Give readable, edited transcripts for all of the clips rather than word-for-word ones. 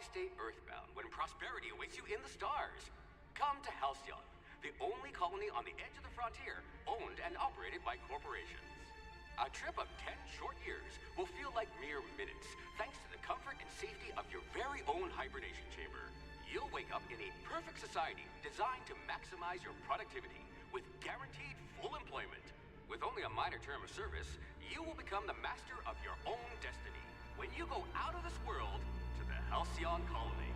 stay earthbound when prosperity awaits you in the stars? Come to Halcyon, the only colony on the edge of the frontier, owned and operated by corporations. A trip of 10 short years will feel like mere minutes, thanks to the comfort and safety of your very own hibernation chamber. You'll wake up in a perfect society designed to maximize your productivity, with guaranteed full employment. With only a minor term of service, you will become the master of your own destiny when you go out of this world to the Halcyon colony.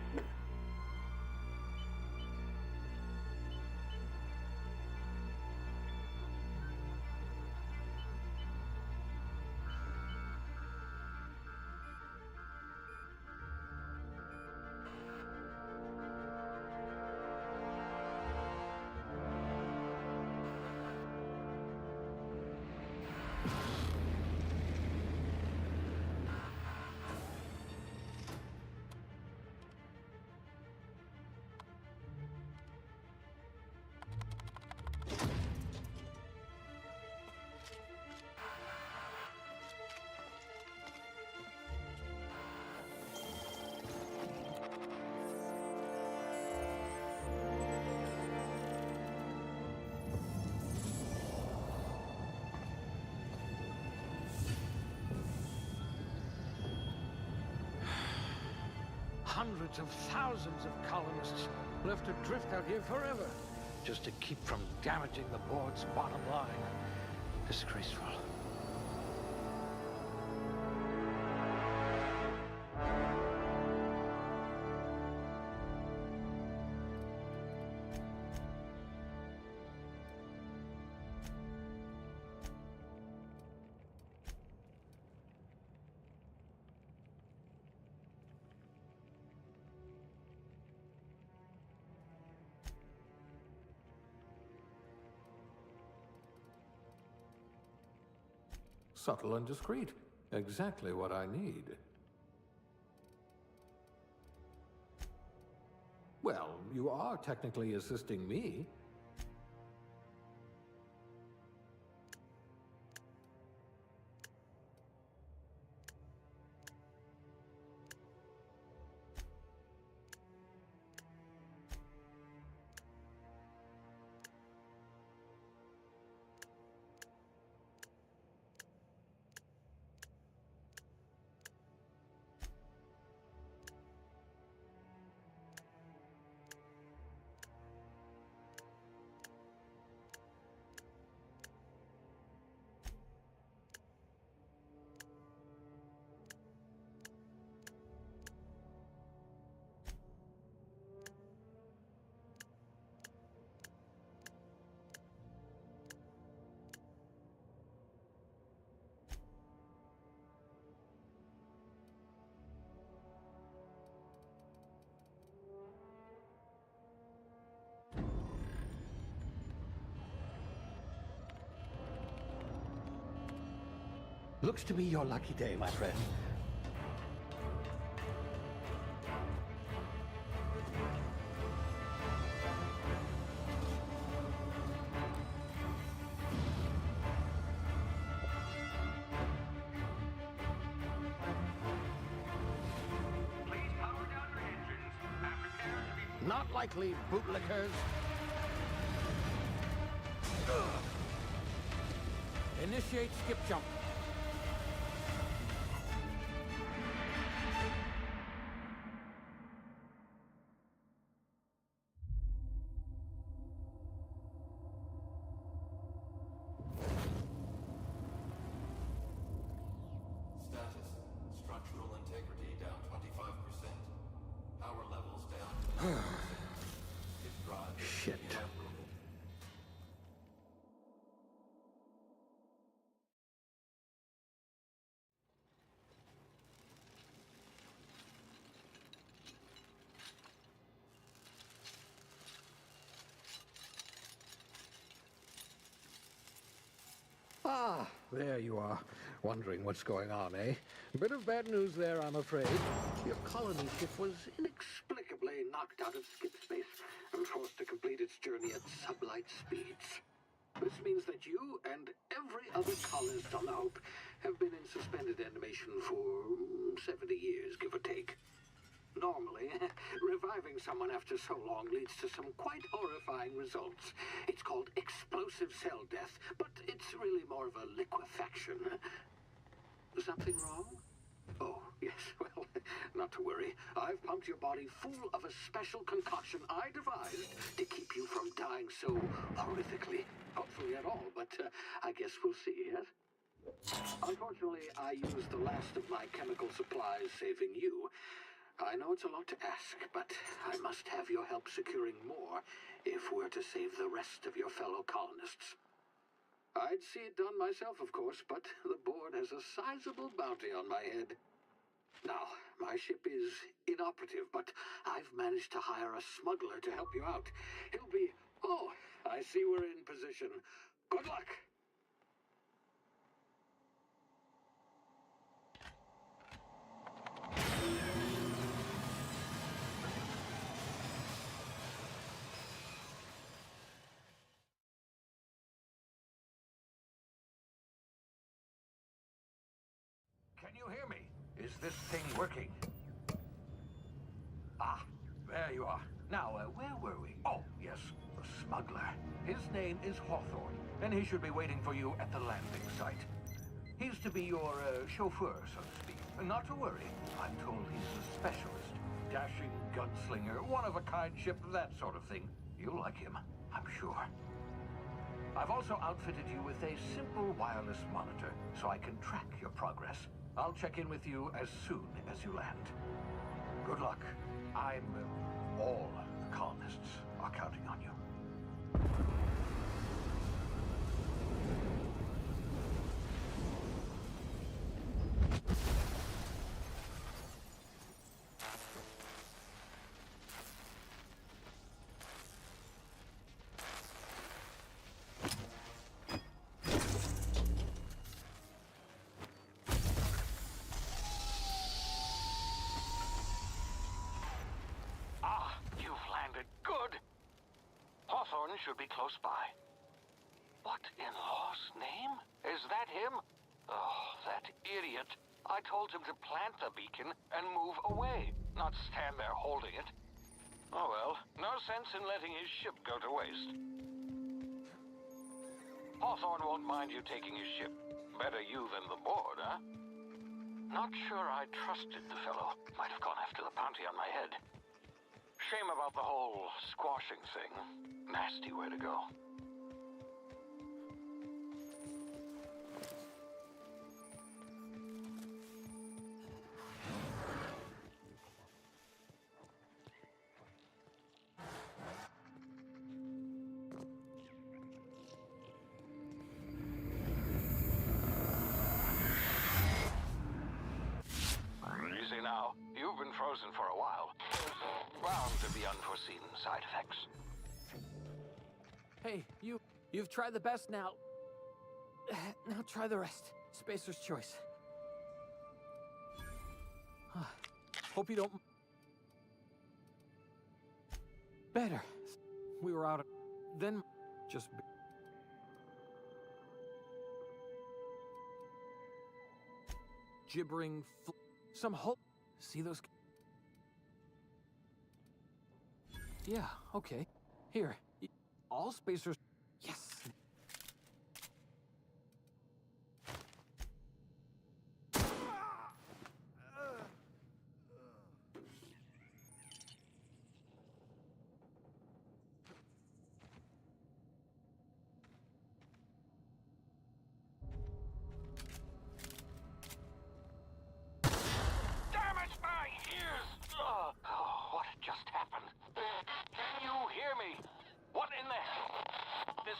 Hundreds of thousands of colonists left adrift out here forever, just to keep from damaging the board's bottom line. Disgraceful. Subtle and discreet. Exactly what I need. Well, you are technically assisting me. Looks to be your lucky day, my friend. Please power down your engines and prepare to be... Not likely, bootlickers. Initiate skip jump. Status. Structural integrity down 25%. Power levels down 20%. If drive Shit. inoperable. Ah, there you are. Wondering what's going on, eh? A bit of bad news there, I'm afraid. Your colony ship was inexplicably knocked out of skip space and forced to complete its journey at sublight speeds. This means that you and every other colonist on the Hope have been in suspended animation for 70 years, give or take. Normally, reviving someone after so long leads to some quite horrifying results. It's called explosive cell death, but it's really more of a liquefaction. Something wrong? Oh, yes, well, not to worry. I've pumped your body full of a special concoction I devised to keep you from dying so horrifically. Hopefully at all, but I guess we'll see, yes? Unfortunately, I used the last of my chemical supplies saving you. I know it's a lot to ask, but I must have your help securing more if we're to save the rest of your fellow colonists. I'd see it done myself, of course, but the board has a sizable bounty on my head. Now, my ship is inoperative, but I've managed to hire a smuggler to help you out. He'll be... Oh, I see we're in position. Good luck! Can you hear me? Is this thing working? Ah, there you are. Now, where were we? Oh, yes, the smuggler. His name is Hawthorne, and he should be waiting for you at the landing site. He's to be your chauffeur, so to speak. Not to worry. I'm told he's a specialist. Dashing gunslinger, one-of-a-kind ship, that sort of thing. You'll like him, I'm sure. I've also outfitted you with a simple wireless monitor, so I can track your progress. I'll check in with you as soon as you land. Good luck. All the colonists are counting on you. Hawthorne should be close by. What in law's name? Is that him? Oh, that idiot. I told him to plant the beacon and move away, not stand there holding it. Oh well, no sense in letting his ship go to waste. Hawthorne won't mind you taking his ship. Better you than the board, huh? Not sure I trusted the fellow. Might have gone after the bounty on my head. Shame about the whole squashing thing. Nasty way to go. Easy now. You've been frozen for a while. There's bound to be unforeseen side effects. Hey, you've tried the best now. Now try the rest. Spacer's choice. Hope you don't... Better. We were out of... Then... Just... Gibbering... Some hope... See those... Yeah, okay. Here. All spacers... Yes! Damn it, my ears! Oh, what just happened? Can you hear me? What in the... This...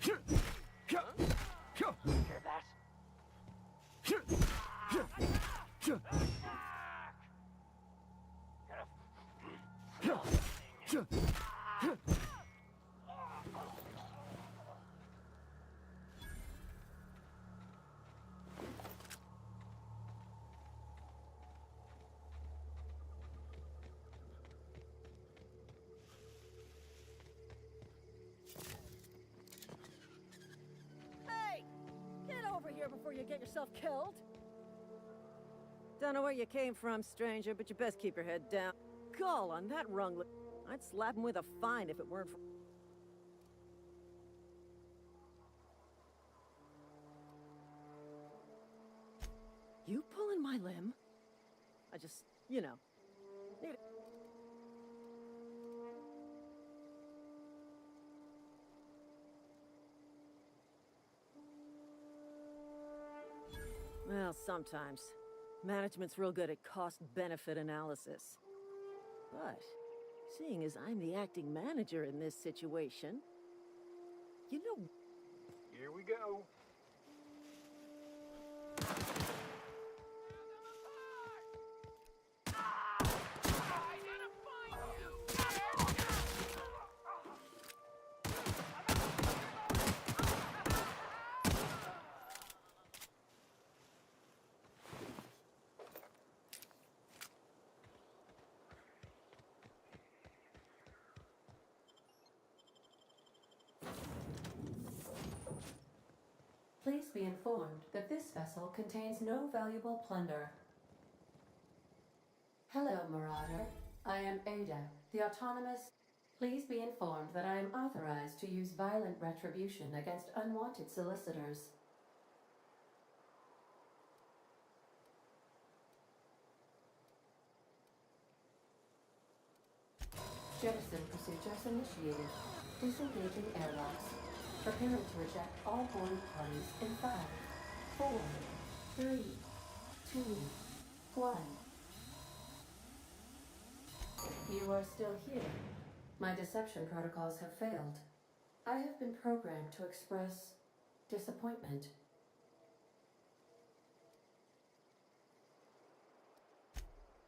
Hear that? Hey! Get over here before you get yourself killed! Don't know where you came from, stranger, but you best keep your head down. Gall on that rung. I'd slap him with a fine if it weren't for... You pulling my limb? I just, you know, need it. Well, sometimes. Management's real good at cost-benefit analysis. But, seeing as I'm the acting manager in this situation, you know... Here we go. Please be informed that this vessel contains no valuable plunder. Hello, Marauder. I am Ada, the autonomous... Please be informed that I am authorized to use violent retribution against unwanted solicitors. Jettison procedures initiated. Disengaging airlocks. Preparing to eject all boarding parties in 5, 4, 3, 2, 1. You are still here. My deception protocols have failed. I have been programmed to express disappointment.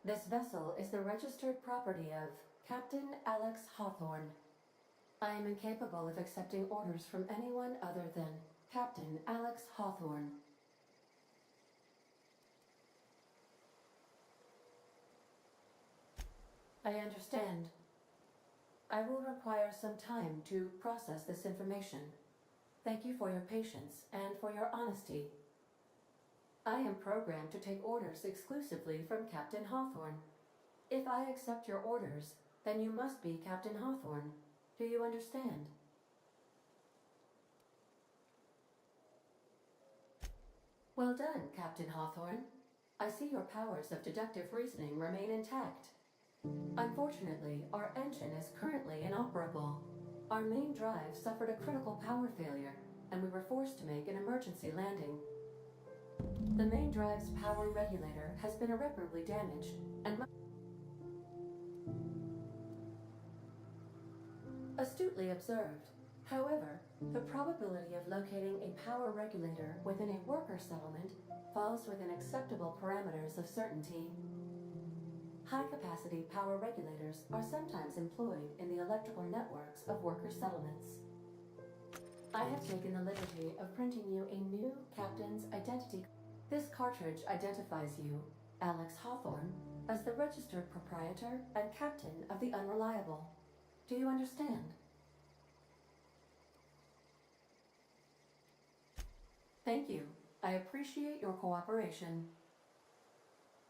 This vessel is the registered property of Captain Alex Hawthorne. I am incapable of accepting orders from anyone other than Captain Alex Hawthorne. I understand. I will require some time to process this information. Thank you for your patience and for your honesty. I am programmed to take orders exclusively from Captain Hawthorne. If I accept your orders, then you must be Captain Hawthorne. Do you understand? Well done, Captain Hawthorne. I see your powers of deductive reasoning remain intact. Unfortunately, our engine is currently inoperable. Our main drive suffered a critical power failure, and we were forced to make an emergency landing. The main drive's power regulator has been irreparably damaged, and astutely observed. However, the probability of locating a power regulator within a worker settlement falls within acceptable parameters of certainty. High-capacity power regulators are sometimes employed in the electrical networks of worker settlements. I have taken the liberty of printing you a new captain's identity. This cartridge identifies you, Alex Hawthorne, as the registered proprietor and captain of the Unreliable. Do you understand? Thank you. I appreciate your cooperation.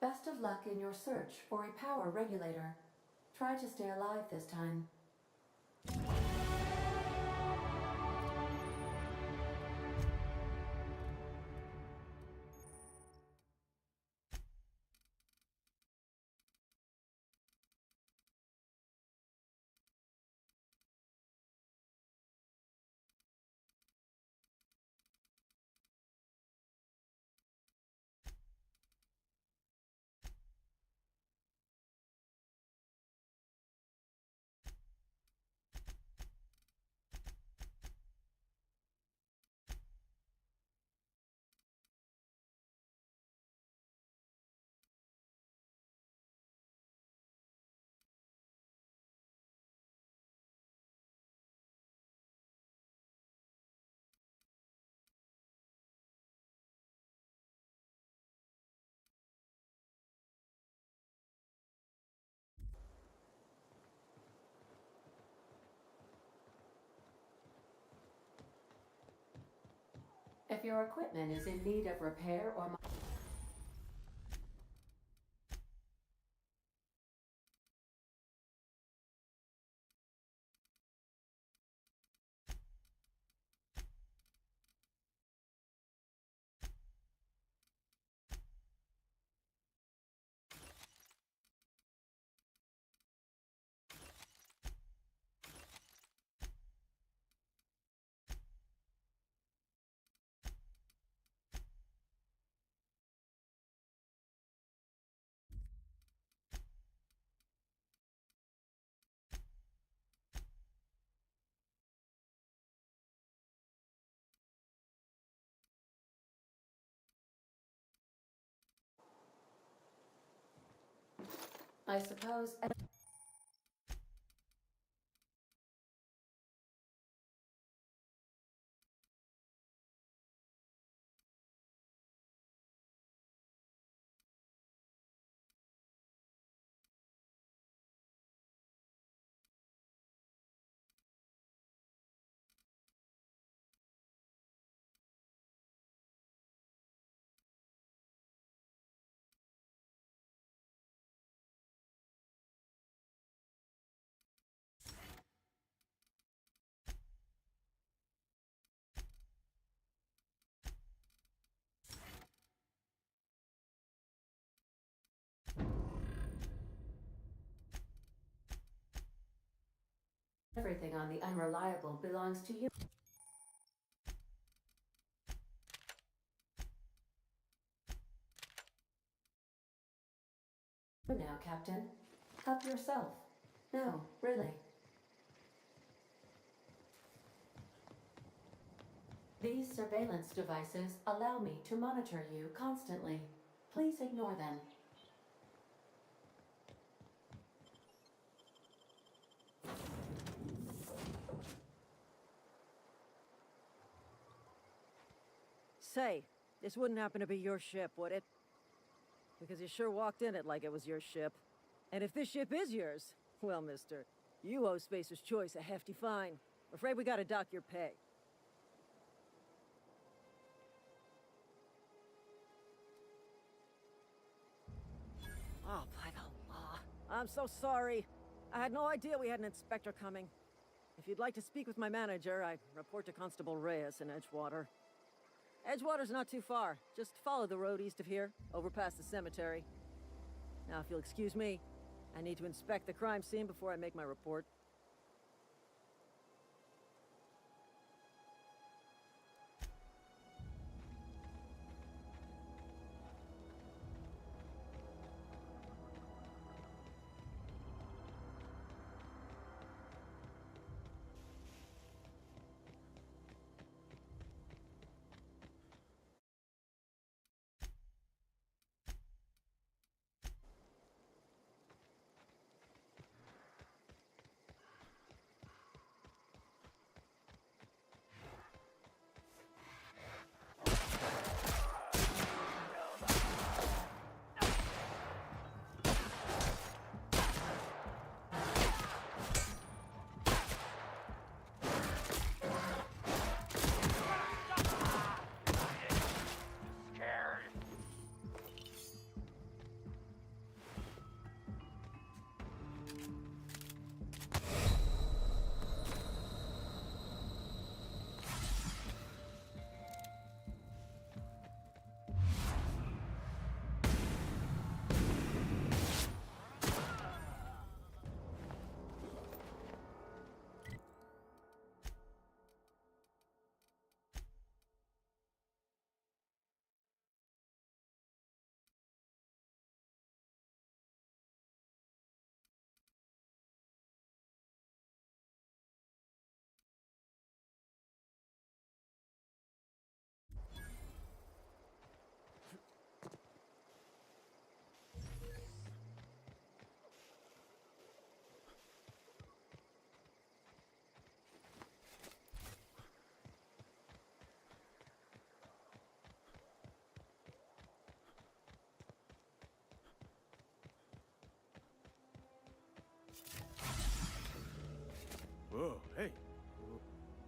Best of luck in your search for a power regulator. Try to stay alive this time. If your equipment is in need of repair or I suppose everything on the Unreliable belongs to you. Now, Captain. Help yourself. No, really. These surveillance devices allow me to monitor you constantly. Please ignore them. Say, this wouldn't happen to be your ship, would it? Because you sure walked in it like it was your ship. And if this ship is yours, well, mister, you owe Spacer's Choice a hefty fine. I'm afraid we gotta dock your pay. Oh, by the law. I'm so sorry. I had no idea we had an inspector coming. If you'd like to speak with my manager, I'd report to Constable Reyes in Edgewater. Edgewater's not too far. Just follow the road east of here, over past the cemetery. Now, if you'll excuse me, I need to inspect the crime scene before I make my report.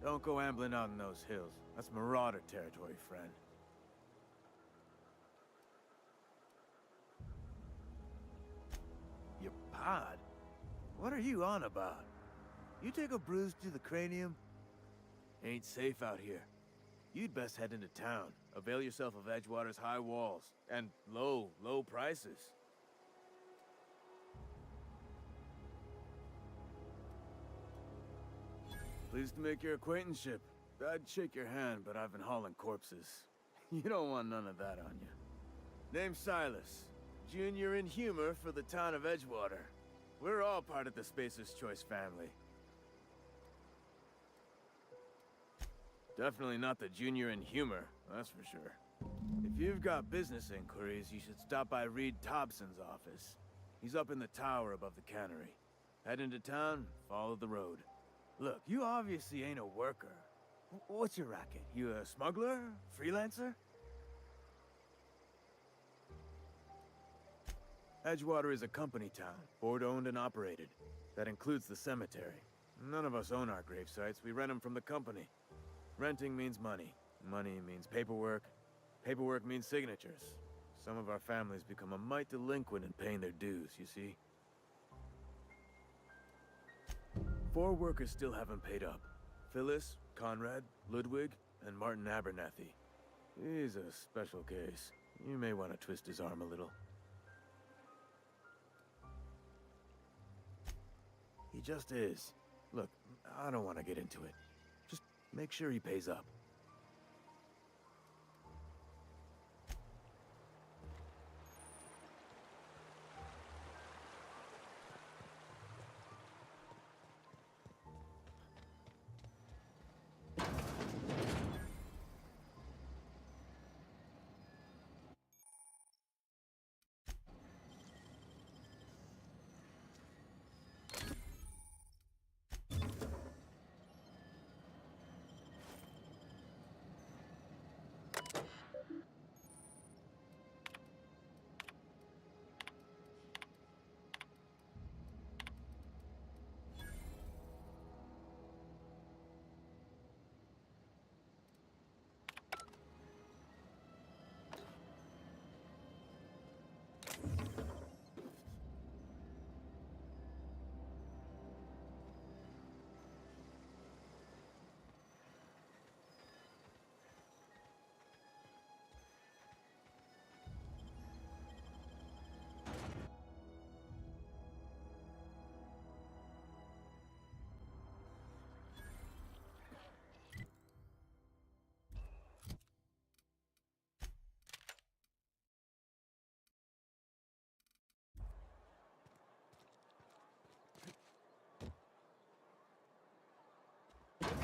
Don't go ambling out in those hills. That's marauder territory, friend. Your pod? What are you on about? You take a bruise to the cranium? Ain't safe out here. You'd best head into town. Avail yourself of Edgewater's high walls. And low prices. Pleased to make your acquaintanceship. I'd shake your hand, but I've been hauling corpses. You don't want none of that on you. Name's Silas. Junior in humor for the town of Edgewater. We're all part of the Spacer's Choice family. Definitely not the junior in humor, that's for sure. If you've got business inquiries, you should stop by Reed Thompson's office. He's up in the tower above the cannery. Head into town, follow the road. Look, you obviously ain't a worker. What's your racket? You a smuggler? Freelancer? Edgewater is a company town, board-owned and operated. That includes the cemetery. None of us own our grave sites, we rent them from the company. Renting means money. Money means paperwork. Paperwork means signatures. Some of our families become a mite delinquent in paying their dues, you see? 4 workers still haven't paid up. Phyllis, Conrad, Ludwig, and Martin Abernathy. He's a special case. You may want to twist his arm a little. He just is. Look, I don't want to get into it. Just make sure he pays up.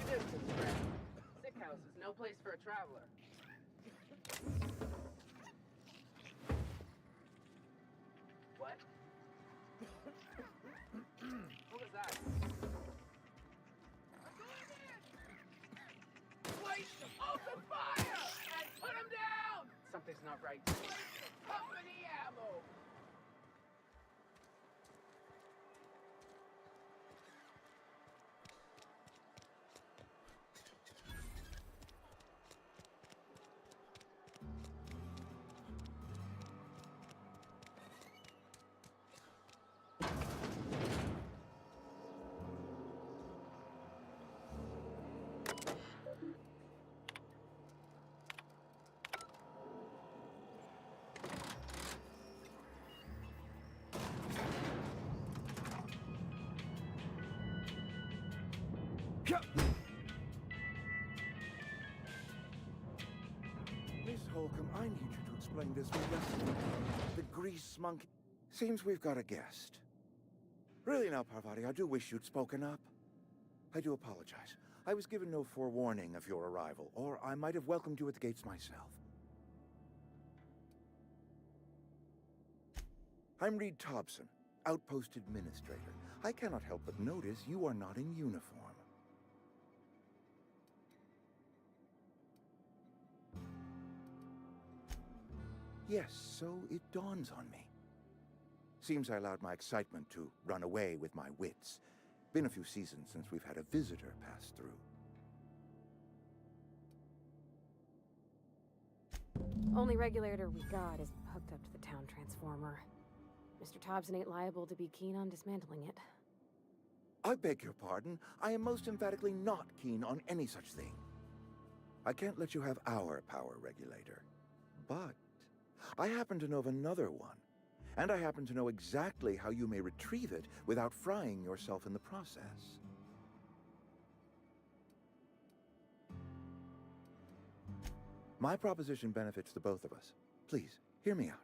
Distance, friend. Sick house is no place for a traveler. What? What was that? Place open fire! And put him down! Something's not right. Company ammo! Miss Holcomb, I need you to explain this with us. The grease monkey. Seems we've got a guest. Really now, Parvati, I do wish you'd spoken up. I do apologize. I was given no forewarning of your arrival, or I might have welcomed you at the gates myself. I'm Reed Thompson, Outpost Administrator. I cannot help but notice you are not in uniform. Yes, so it dawns on me. Seems I allowed my excitement to run away with my wits. Been a few seasons since we've had a visitor pass through. Only regulator we got is hooked up to the town transformer. Mr. Thompson ain't liable to be keen on dismantling it. I beg your pardon. I am most emphatically not keen on any such thing. I can't let you have our power regulator. But I happen to know of another one. And I happen to know exactly how you may retrieve it without frying yourself in the process. My proposition benefits the both of us. Please, hear me out.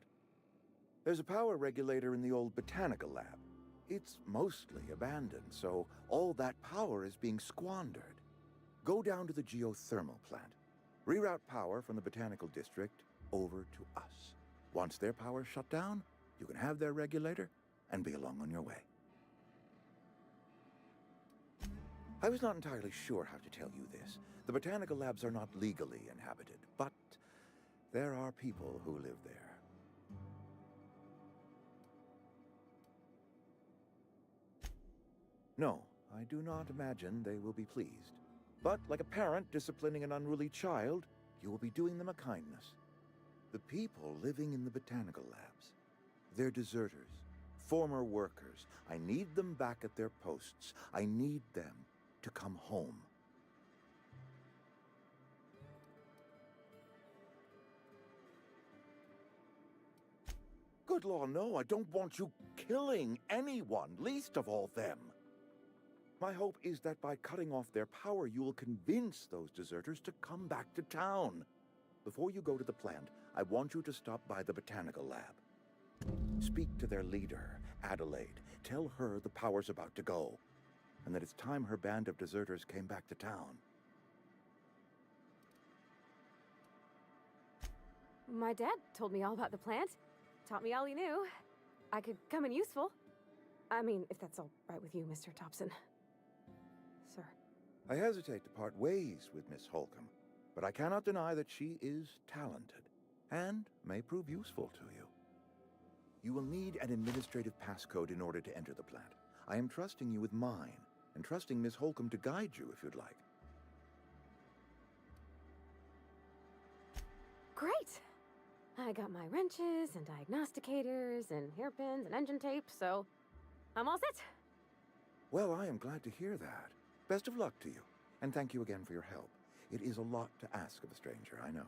There's a power regulator in the old botanical lab. It's mostly abandoned, so all that power is being squandered. Go down to the geothermal plant. Reroute power from the botanical district over to us. Once their power's shut down, you can have their regulator and be along on your way. I was not entirely sure how to tell you this. The botanical labs are not legally inhabited, but there are people who live there. No, I do not imagine they will be pleased. But like a parent disciplining an unruly child, you will be doing them a kindness. The people living in the botanical labs, they're deserters, former workers. I need them back at their posts. I need them to come home. Good law, no, I don't want you killing anyone, least of all them. My hope is that by cutting off their power, you will convince those deserters to come back to town. Before you go to the plant, I want you to stop by the botanical lab. Speak to their leader, Adelaide. Tell her the power's about to go, and that it's time her band of deserters came back to town. My dad told me all about the plant. Taught me all he knew. I could come in useful. I mean, if that's all right with you, Mr. Thompson. Sir. I hesitate to part ways with Miss Holcomb, but I cannot deny that she is talented, and may prove useful to you. You will need an administrative passcode in order to enter the plant. I am trusting you with mine, and trusting Miss Holcomb to guide you if you'd like. Great! I got my wrenches and diagnosticators and hairpins and engine tape, so I'm all set. Well, I am glad to hear that. Best of luck to you, and thank you again for your help. It is a lot to ask of a stranger, I know.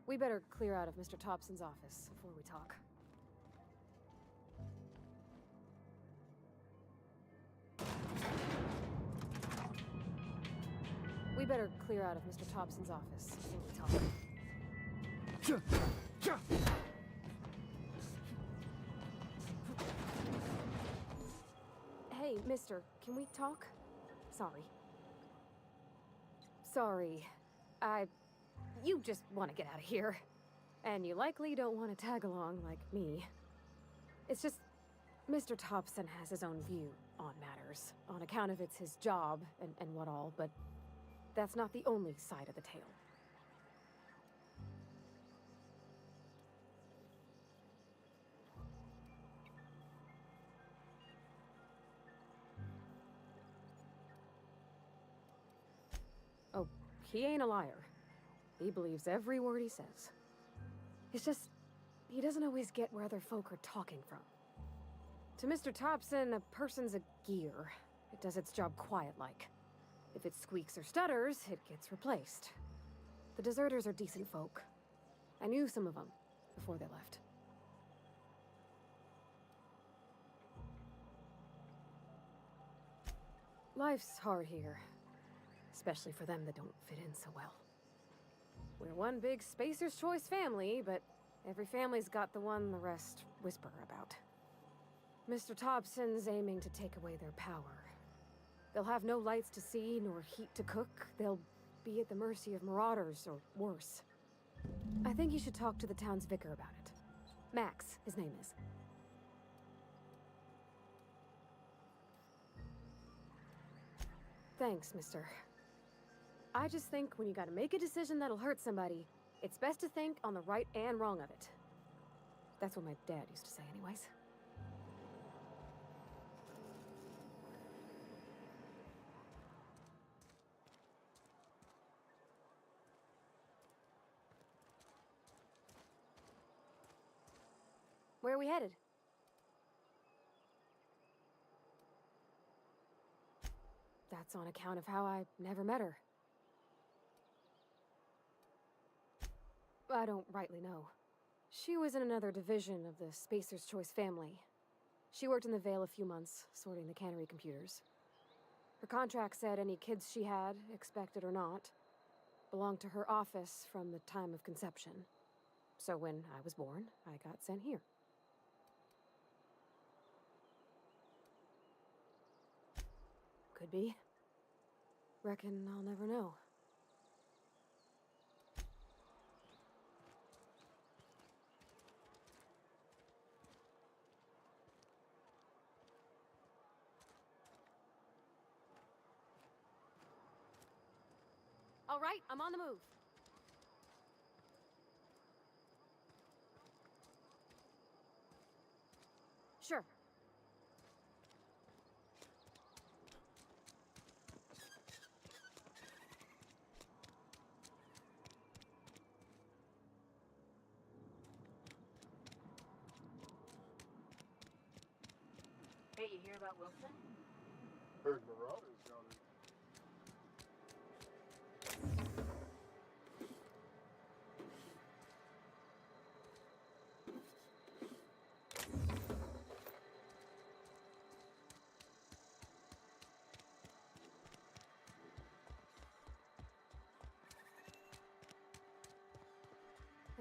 We better clear out of Mr. Thompson's office before we talk. We better clear out of Mr. Thompson's office before we talk. Hey, mister, can we talk? Sorry. Sorry. You just want to get out of here. And you likely don't want to tag along like me. It's just, Mr. Thompson has his own view on matters, on account of it's his job and what all, but that's not the only side of the tale. Oh, he ain't a liar. He believes every word he says. It's just, he doesn't always get where other folk are talking from. To Mr. Thompson, a person's a gear. It does its job quiet-like. If it squeaks or stutters, it gets replaced. The deserters are decent folk. I knew some of them before they left. Life's hard here. Especially for them that don't fit in so well. We're one big Spacer's Choice family, but every family's got the one the rest whisper about. Mr. Thompson's aiming to take away their power. They'll have no lights to see, nor heat to cook. They'll be at the mercy of marauders, or worse. I think you should talk to the town's vicar about it. Max, his name is. Thanks, mister. I just think when you gotta make a decision that'll hurt somebody, it's best to think on the right and wrong of it. That's what my dad used to say anyways. we headed? That's on account of how I never met her. I don't rightly know. She was in another division of the Spacer's Choice family. She worked in the Vale a few months, sorting the cannery computers. Her contract said any kids she had, expected or not, belonged to her office from the time of conception. So when I was born, I got sent here. Could be. Reckon I'll never know. All right, I'm on the move. Sure. Hey, you hear about Wilson? Heard Marauders got it.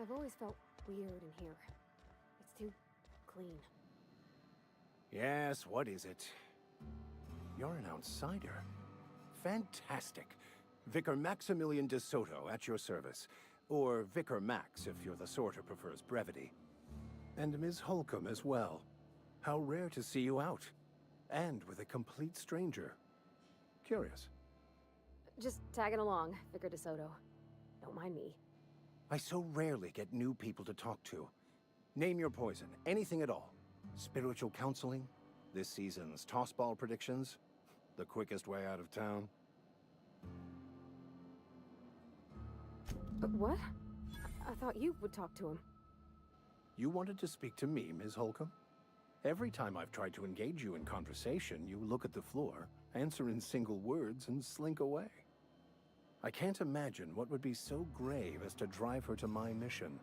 I've always felt weird in here. It's too clean. Yes, what is it? You're an outsider. Fantastic. Vicar Maximilian de Soto at your service. Or Vicar Max, if you're the sort who prefers brevity. And Ms. Holcomb as well. How rare to see you out. And with a complete stranger. Curious. Just tagging along, Vicar DeSoto. Don't mind me. I so rarely get new people to talk to. Name your poison, anything at all. Spiritual counseling? This season's tossball predictions? The quickest way out of town? But what? I thought you would talk to him. You wanted to speak to me, Ms. Holcomb? Every time I've tried to engage you in conversation, you look at the floor, answer in single words, and slink away. I can't imagine what would be so grave as to drive her to my mission.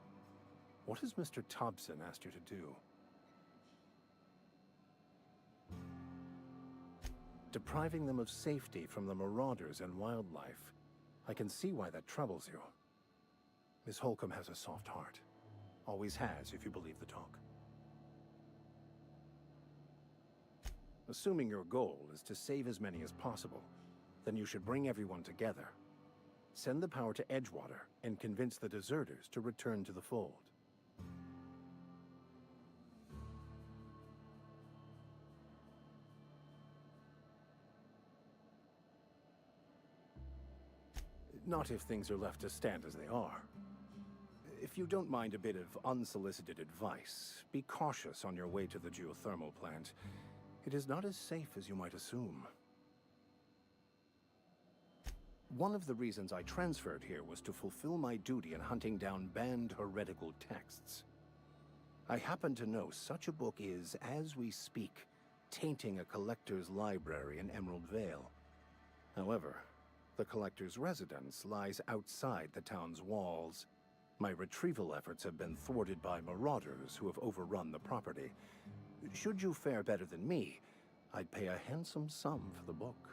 What has Mr. Thompson asked you to do? Depriving them of safety from the marauders and wildlife. I can see why that troubles you. Miss Holcomb has a soft heart. Always has, if you believe the talk. Assuming your goal is to save as many as possible, then you should bring everyone together. Send the power to Edgewater and convince the deserters to return to the fold. Not if things are left to stand as they are. If you don't mind a bit of unsolicited advice, be cautious on your way to the geothermal plant. It is not as safe as you might assume. One of the reasons I transferred here was to fulfill my duty in hunting down banned heretical texts. I happen to know such a book is, as we speak, tainting a collector's library in Emerald Vale. However, the collector's residence lies outside the town's walls. My retrieval efforts have been thwarted by marauders who have overrun the property. Should you fare better than me, I'd pay a handsome sum for the book.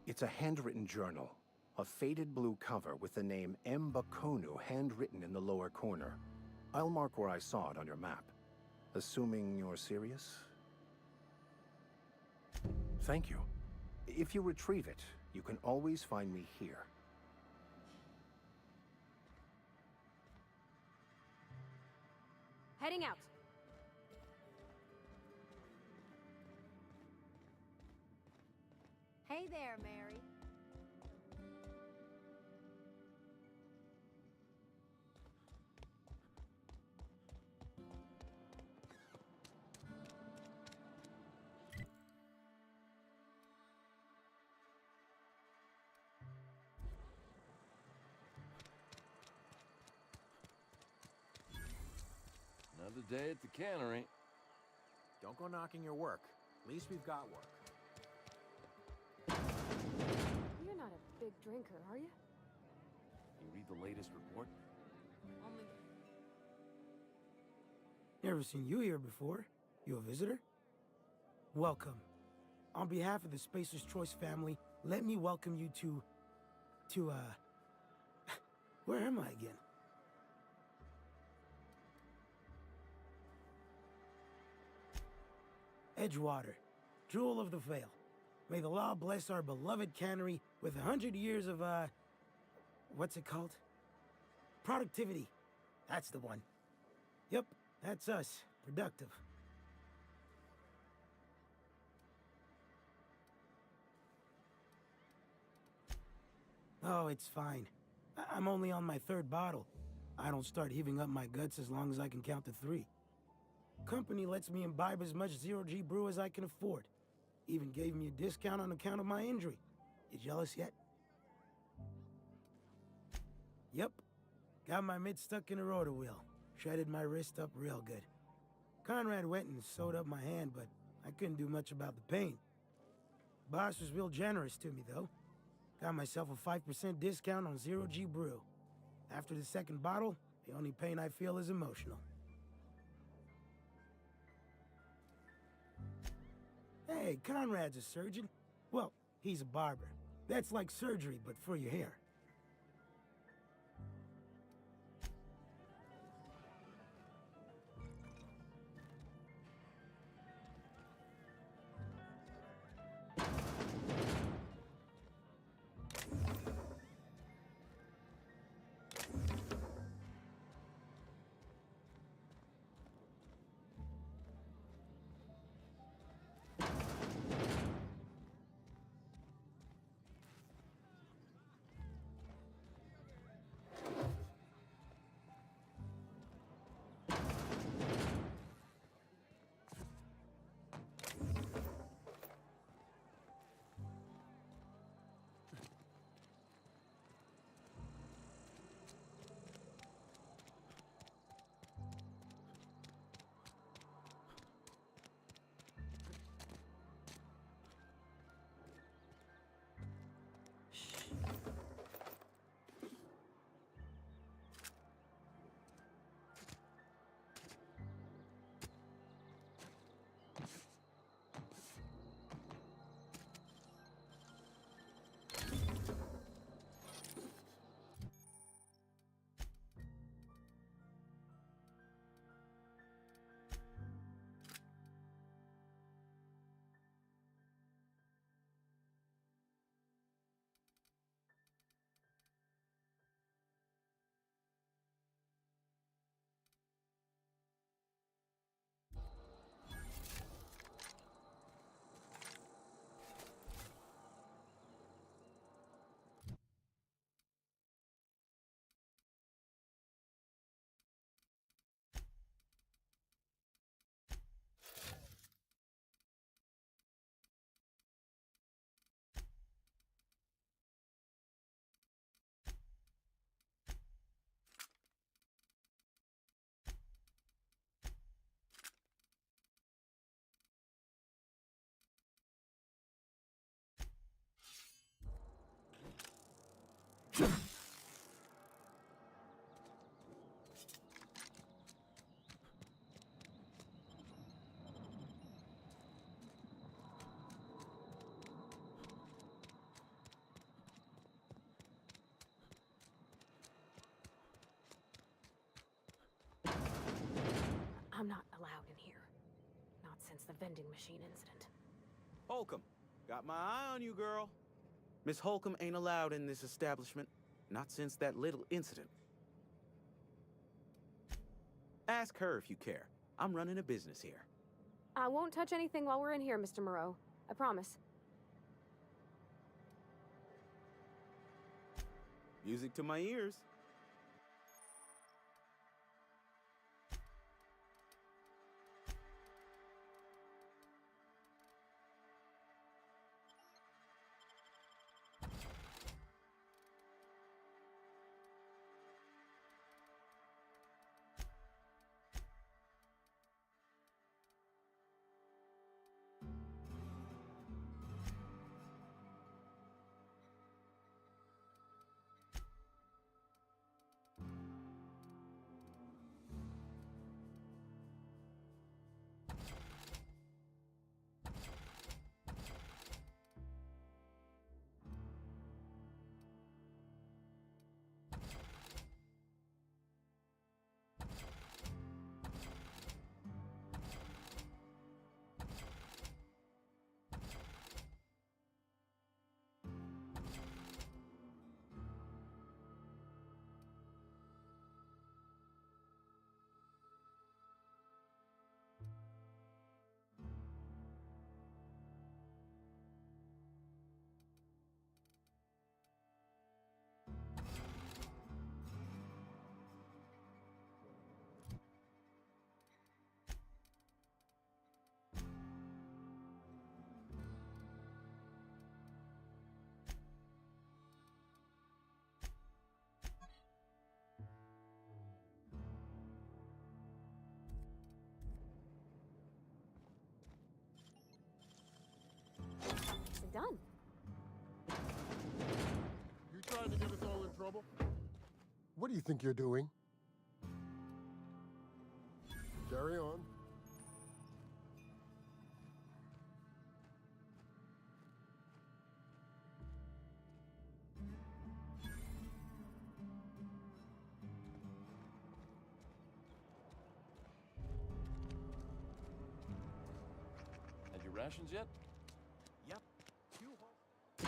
It's a handwritten journal, a faded blue cover with the name M. Bakonu handwritten in the lower corner. I'll mark where I saw it on your map. Assuming you're serious? Thank you. If you retrieve it, you can always find me here. Heading out. Hey there, Mary. worth a day at the cannery. Don't go knocking your work. At least we've got work. You're not a big drinker, are you? You read the latest report? Only... Never seen you here before. You a visitor? Welcome. On behalf of the Spacer's Choice family, let me welcome you to, where am I again? Edgewater, Jewel of the Vale. May the law bless our beloved cannery with 100 years of, what's it called? Productivity. That's the one. Yep, that's us. Productive. Oh, it's fine. I'm only on my 3rd bottle. I don't start heaving up my guts as long as I can count to 3. Company lets me imbibe as much zero-G brew as I can afford. Even gave me a discount on account of my injury. You jealous yet? Yep. Got my mid stuck in a rotor wheel. Shredded my wrist up real good. Conrad went and sewed up my hand, but I couldn't do much about the pain. Boss was real generous to me, though. Got myself a 5% discount on zero-G brew. After the 2nd bottle, the only pain I feel is emotional. Hey, Conrad's a surgeon. Well, he's a barber. That's like surgery, but for your hair. I'm not allowed in here. Not since the vending machine incident. Holcomb, got my eye on you, girl. Miss Holcomb ain't allowed in this establishment. Not since that little incident. Ask her if you care. I'm running a business here. I won't touch anything while we're in here, Mr. Moreau. I promise. Music to my ears. done. You trying to get us all in trouble? What do you think you're doing? Carry on. Had your rations yet? Yep. Oh,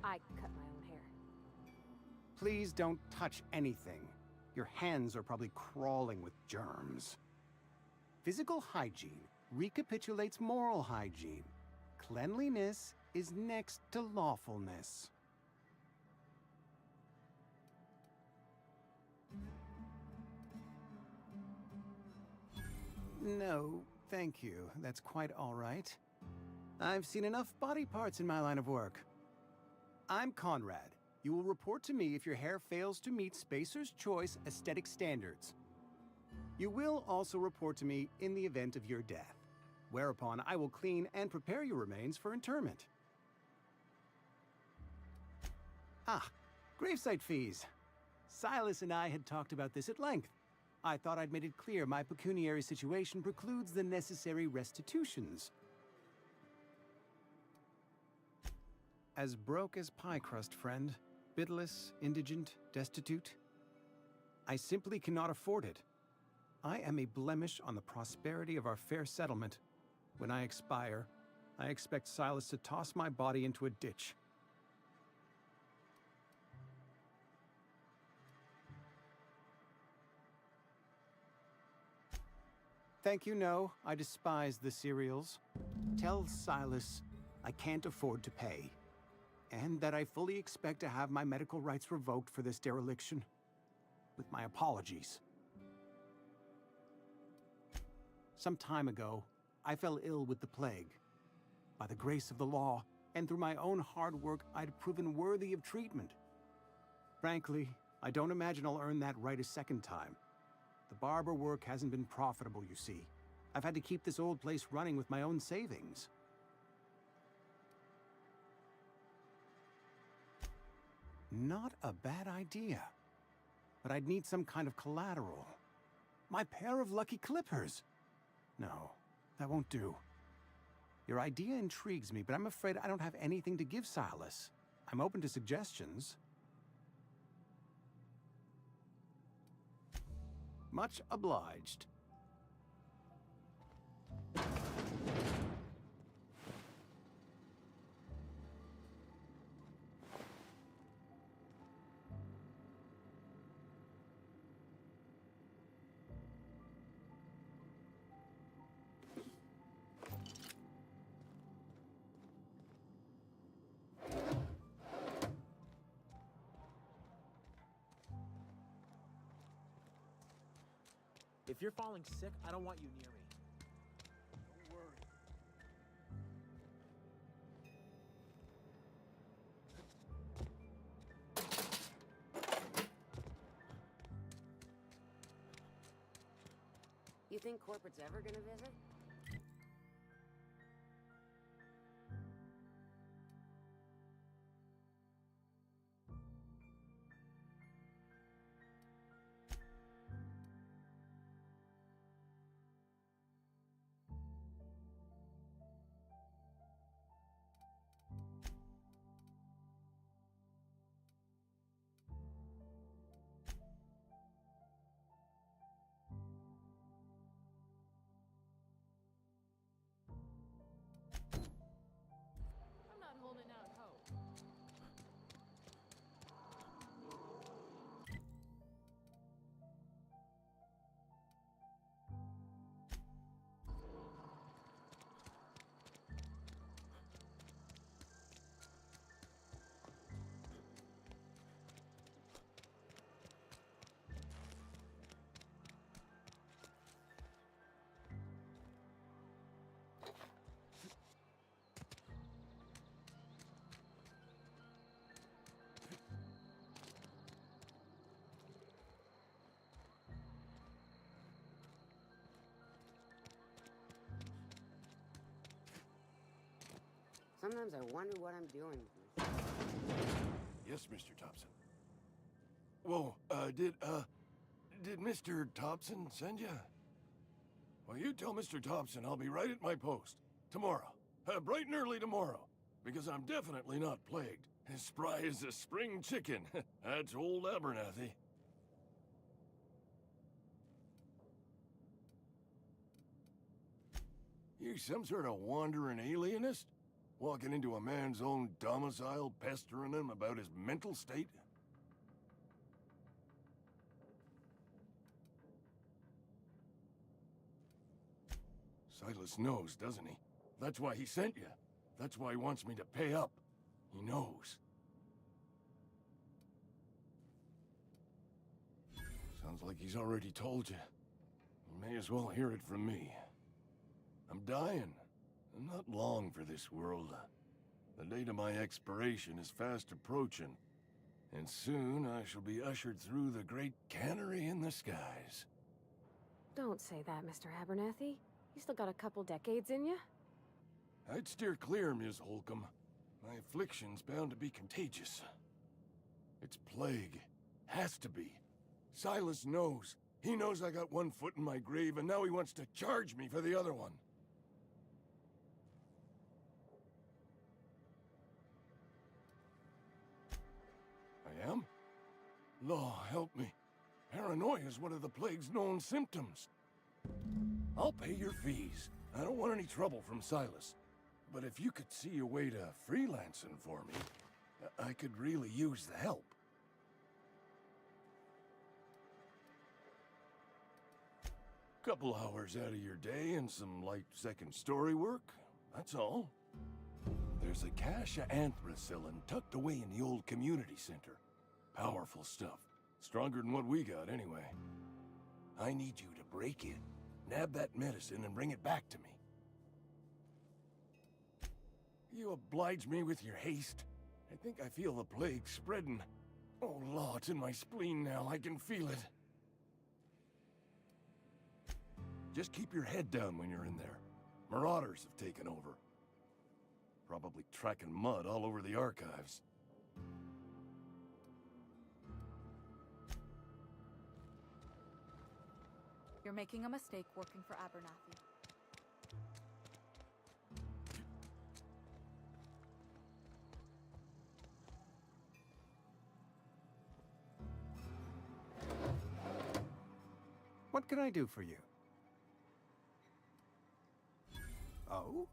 I cut my own hair. Please don't touch anything. Your hands are probably crawling with germs. Physical hygiene recapitulates moral hygiene. Cleanliness is next to lawfulness. No, thank you. That's quite all right. I've seen enough body parts in my line of work. I'm Conrad. You will report to me if your hair fails to meet Spacer's Choice aesthetic standards. You will also report to me in the event of your death, whereupon I will clean and prepare your remains for interment. Ah, gravesite fees. Silas and I had talked about this at length. I thought I'd made it clear my pecuniary situation precludes the necessary restitutions. As broke as pie crust, friend. Bidless, indigent, destitute. I simply cannot afford it. I am a blemish on the prosperity of our fair settlement. When I expire, I expect Silas to toss my body into a ditch. Thank you, no. I despise the cereals. Tell Silas I can't afford to pay. And that I fully expect to have my medical rights revoked for this dereliction. With my apologies. Some time ago, I fell ill with the plague. By the grace of the law, and through my own hard work, I'd proven worthy of treatment. Frankly, I don't imagine I'll earn that right a second time. The barber work hasn't been profitable, you see. I've had to keep this old place running with my own savings. Not a bad idea. But I'd need some kind of collateral. My pair of lucky clippers! No, that won't do. Your idea intrigues me, but I'm afraid I don't have anything to give Silas. I'm open to suggestions. Much obliged. If you're falling sick, I don't want you near me. Don't worry. You think corporate's ever gonna visit? Sometimes I wonder what I'm doing. Yes, Mr. Thompson. Whoa, did Mr. Thompson send you? Well, you tell Mr. Thompson I'll be right at my post. Tomorrow. Bright and early tomorrow. Because I'm definitely not plagued. As spry as a spring chicken. That's old Abernathy. You some sort of wandering alienist? Walking into a man's own domicile, pestering him about his mental state? Silas knows, doesn't he? That's why he sent you. That's why he wants me to pay up. He knows. Sounds like he's already told you. You may as well hear it from me. I'm dying. I'm not long for this world. The date of my expiration is fast approaching. And soon I shall be ushered through the great cannery in the skies. Don't say that, Mr. Abernathy. You still got a couple decades in you. I'd steer clear, Ms. Holcomb. My affliction's bound to be contagious. It's plague. Has to be. Silas knows. He knows I got one foot in my grave, and now he wants to charge me for the other one. I am? Law, help me. Paranoia is one of the plague's known symptoms. I'll pay your fees. I don't want any trouble from Silas. But if you could see a way to freelancing for me, I could really use the help. Couple hours out of your day and some light second story work, that's all. There's a cache of anthracillin tucked away in the old community center. Powerful stuff. Stronger than what we got, anyway. I need you to break in, nab that medicine, and bring it back to me. You oblige me with your haste. I think I feel the plague spreading. Oh, Law, it's in my spleen now. I can feel it. Just keep your head down when you're in there. Marauders have taken over. Probably tracking mud all over the archives. You're making a mistake working for Abernathy. What can I do for you? Oh?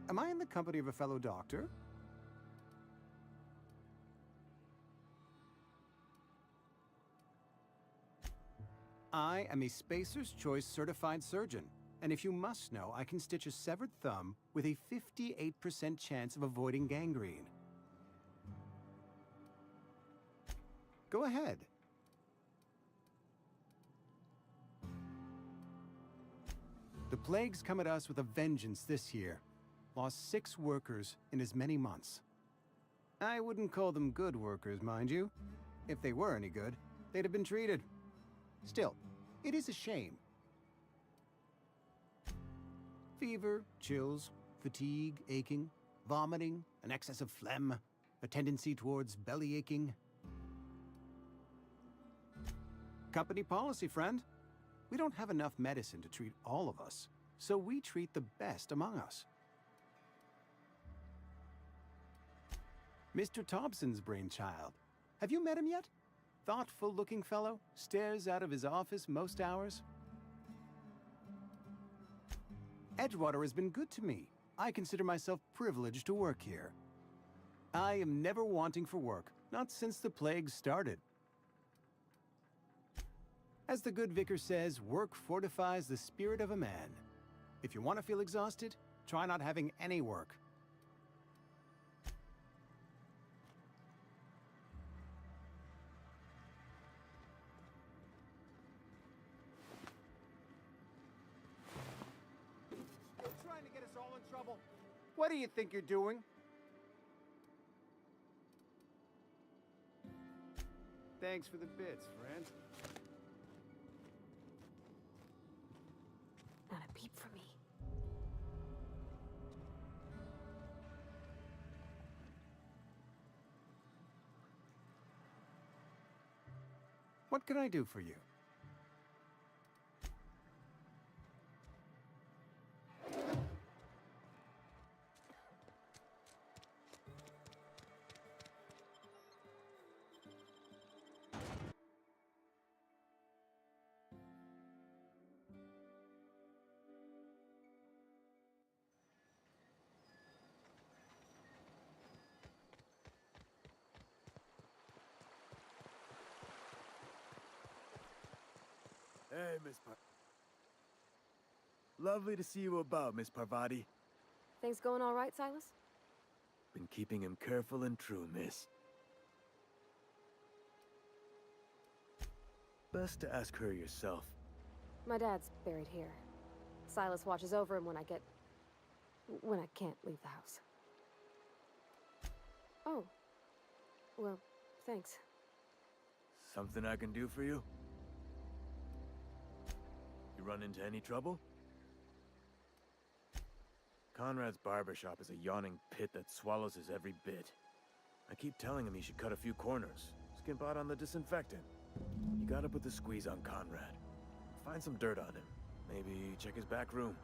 Am I in the company of a fellow doctor? I am a Spacer's Choice certified surgeon, and if you must know, I can stitch a severed thumb with a 58% chance of avoiding gangrene. Go ahead. The plague's come at us with a vengeance this year. Lost 6 workers in as many months. I wouldn't call them good workers, mind you. If they were any good, they'd have been treated. Still, it is a shame. Fever, chills, fatigue, aching, vomiting, an excess of phlegm, a tendency towards belly aching. Company policy, friend. We don't have enough medicine to treat all of us, so we treat the best among us. Mr. Thompson's brainchild. Have you met him yet? Thoughtful-looking fellow, stares out of his office most hours. Edgewater has been good to me. I consider myself privileged to work here. I am never wanting for work, not since the plague started. As the good vicar says, work fortifies the spirit of a man. If you want to feel exhausted, try not having any work. You're trying to get us all in trouble. What do you think you're doing? Thanks for the bits, friend. Not a peep from me. What can I do for you? Hey, Lovely to see you about, Miss Parvati. Things going all right, Silas? Been keeping him careful and true, miss. Best to ask her yourself. My dad's buried here. Silas watches over him when I can't leave the house. Oh. Well, thanks. Something I can do for you? You run into any trouble? Conrad's barbershop is a yawning pit that swallows his every bit. I keep telling him he should cut a few corners, skimp out on the disinfectant. You gotta put the squeeze on Conrad. Find some dirt on him. Maybe check his back room.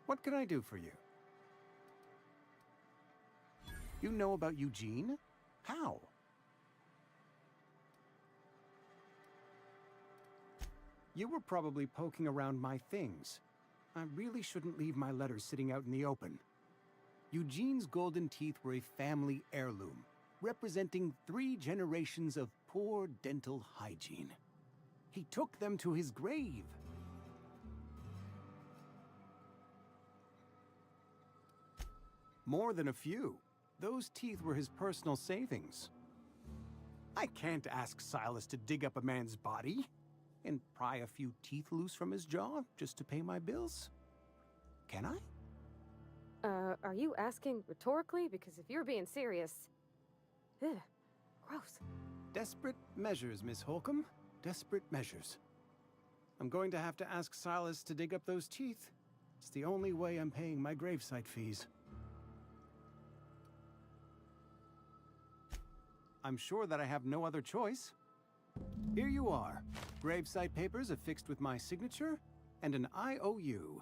What can I do for you? You know about Eugene? How? You were probably poking around my things. I really shouldn't leave my letters sitting out in the open. Eugene's golden teeth were a family heirloom, representing 3 generations of poor dental hygiene. He took them to his grave. More than a few. Those teeth were his personal savings. I can't ask Silas to dig up a man's body and pry a few teeth loose from his jaw just to pay my bills. Can I? Are you asking rhetorically? Because if you're being serious... Ugh, gross. Desperate measures, Miss Holcomb. Desperate measures. I'm going to have to ask Silas to dig up those teeth. It's the only way I'm paying my gravesite fees. I'm sure that I have no other choice. Here you are. Gravesite papers affixed with my signature and an IOU.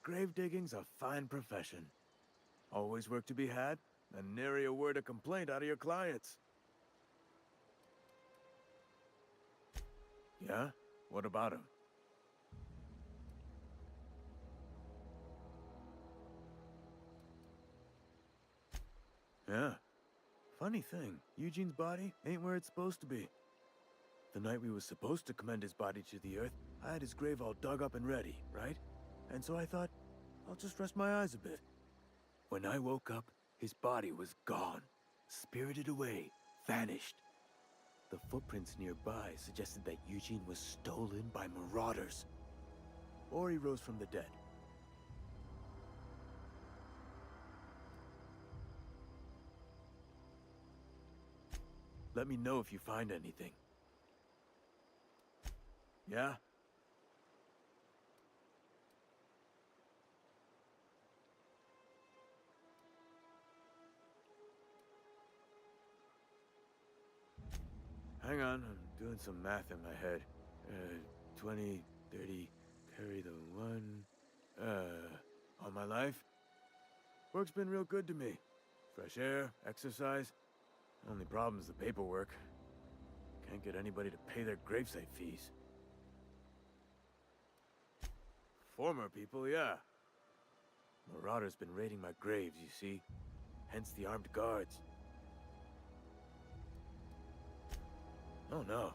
Grave digging's a fine profession. Always work to be had, and nary a word of complaint out of your clients. Yeah? What about him? Yeah. Funny thing, Eugene's body ain't where it's supposed to be. The night we was supposed to commend his body to the earth, I had his grave all dug up and ready, right? And so I thought, I'll just rest my eyes a bit. When I woke up, his body was gone. Spirited away. Vanished. The footprints nearby suggested that Eugene was stolen by marauders. Or he rose from the dead. Let me know if you find anything. Yeah? Hang on, I'm doing some math in my head. 20, 30, carry the 1. All my life? Work's been real good to me. Fresh air, exercise. Only problem's the paperwork. Can't get anybody to pay their gravesite fees. Former people, yeah. Marauders been raiding my graves, you see. Hence the armed guards. Oh no.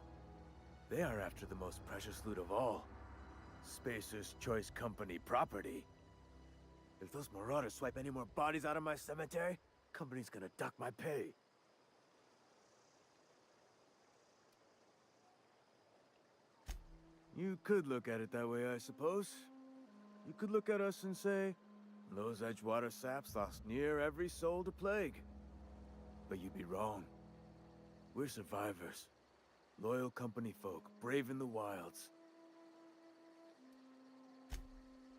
They are after the most precious loot of all. Spacer's Choice Company property. If those marauders swipe any more bodies out of my cemetery, company's gonna duck my pay. You could look at it that way, I suppose. You could look at us and say, those Edgewater saps lost near every soul to plague. But you'd be wrong. We're survivors. Loyal company folk, brave in the wilds.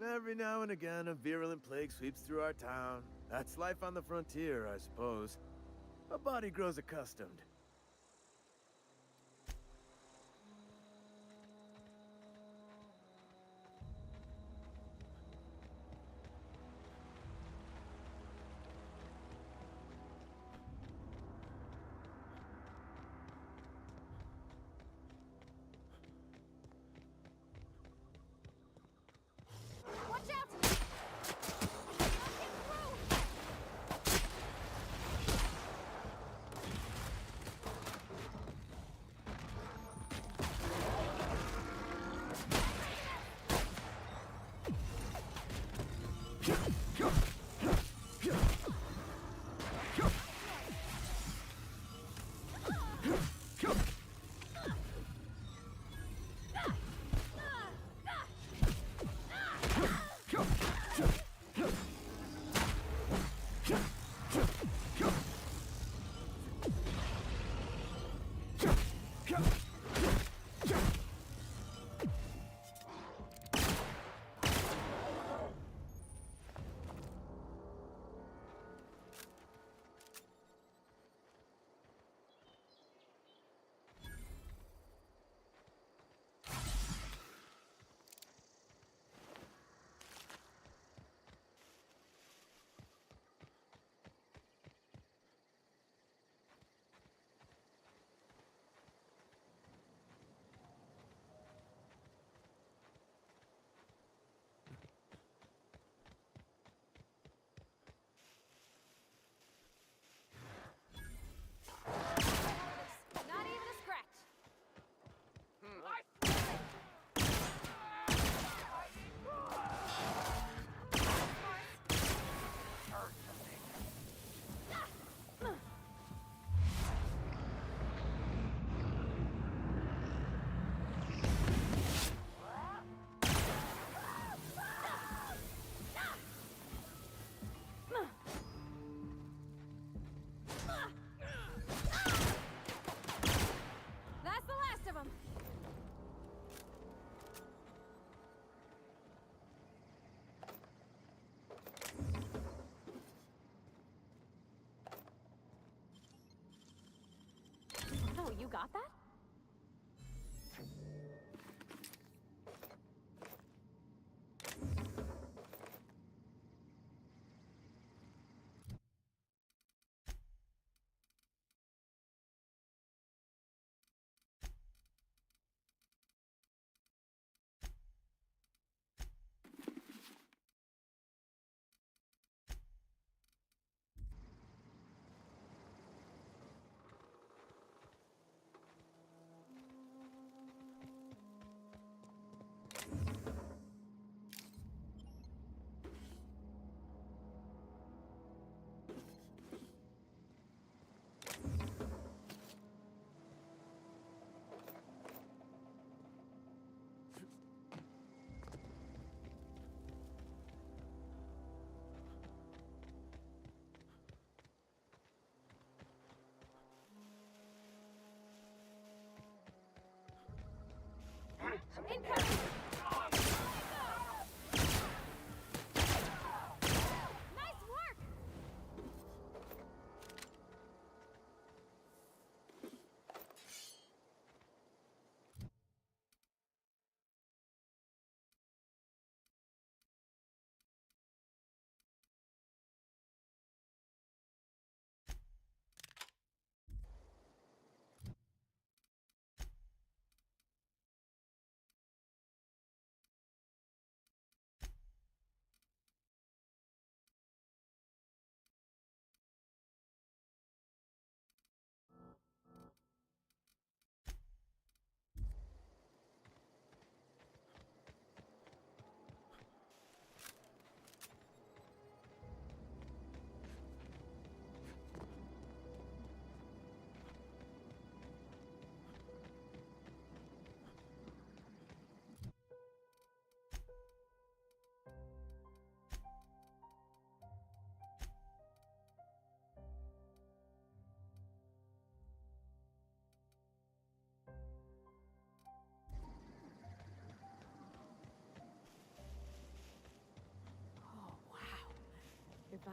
Every now and again, a virulent plague sweeps through our town. That's life on the frontier, I suppose. A body grows accustomed. Watch out! You got that?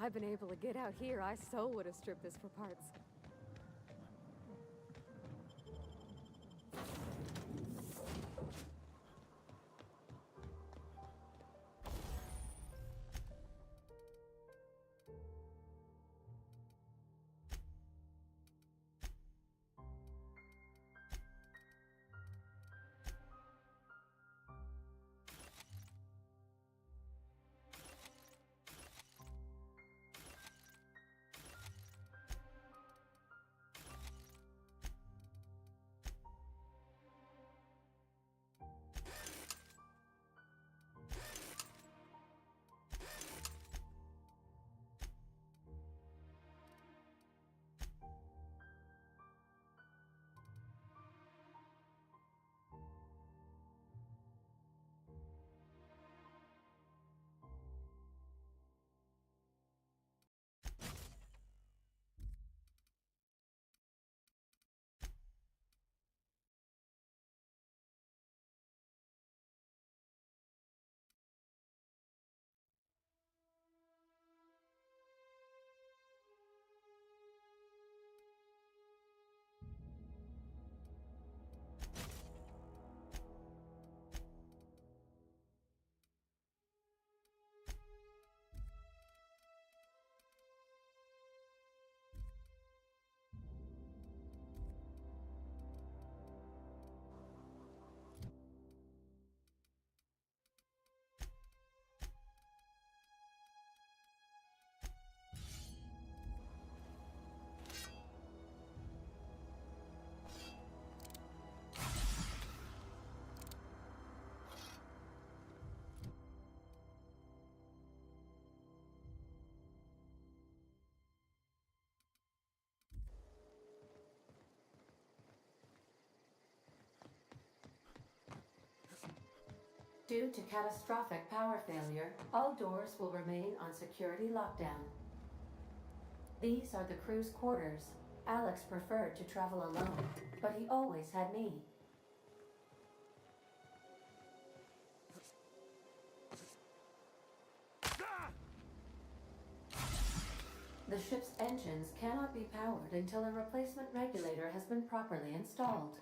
I'd been able to get out here, I so would have stripped this for parts. Due to catastrophic power failure, all doors will remain on security lockdown. These are the crew's quarters. Alex preferred to travel alone, but he always had me. The ship's engines cannot be powered until a replacement regulator has been properly installed.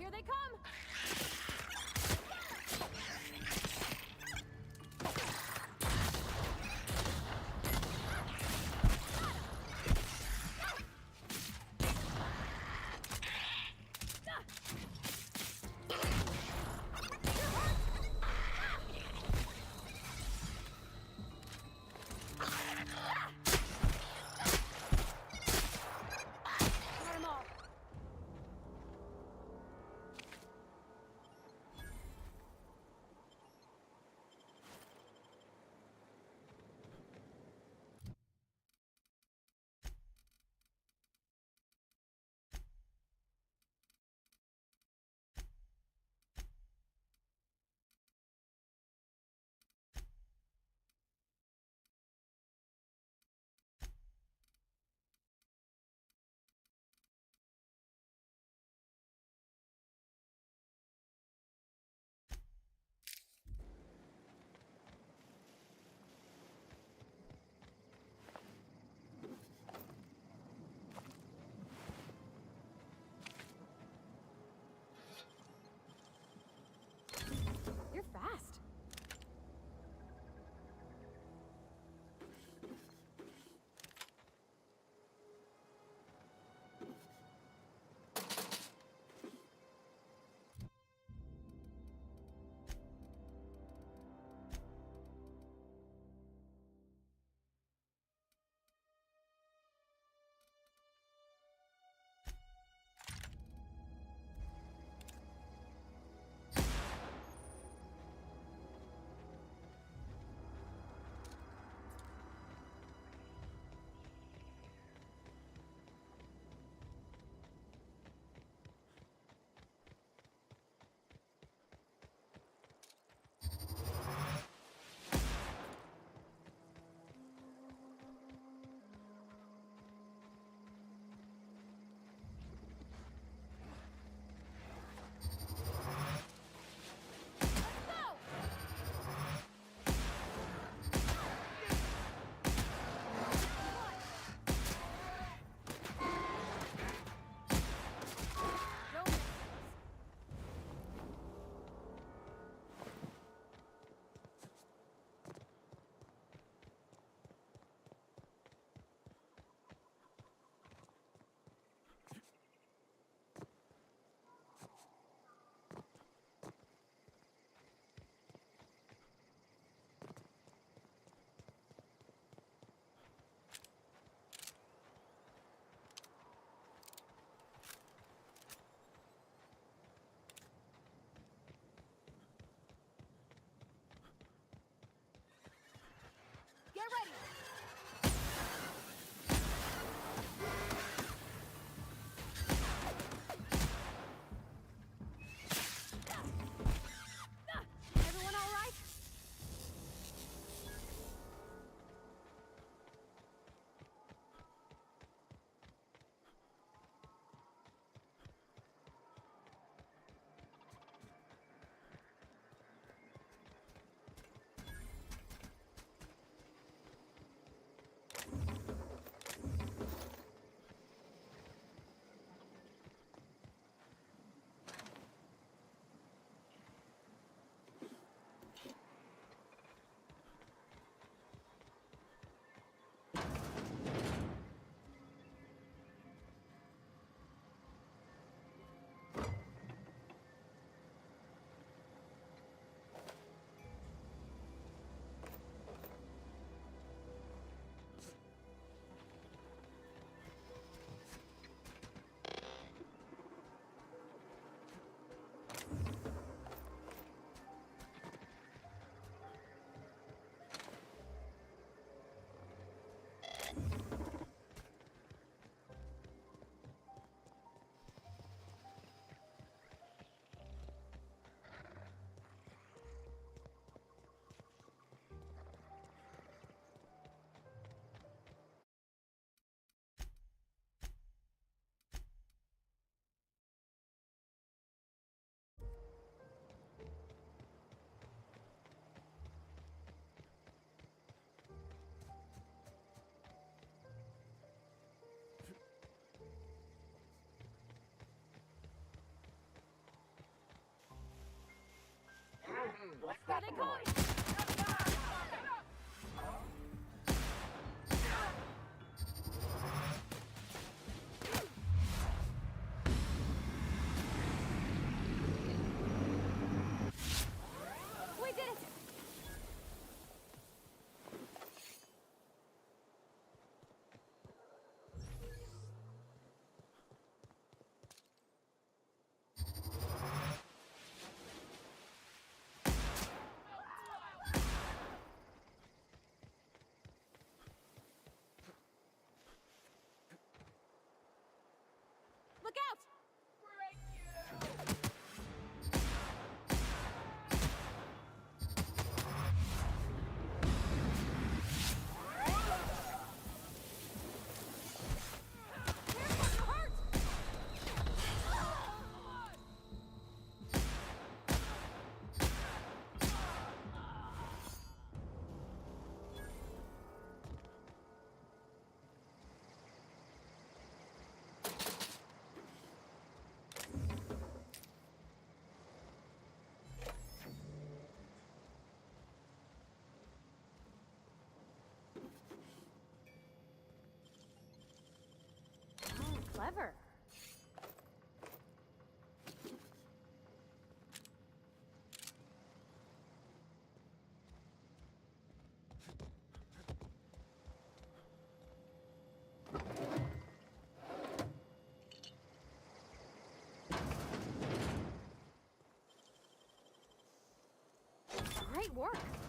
Here they come! clever. Great work.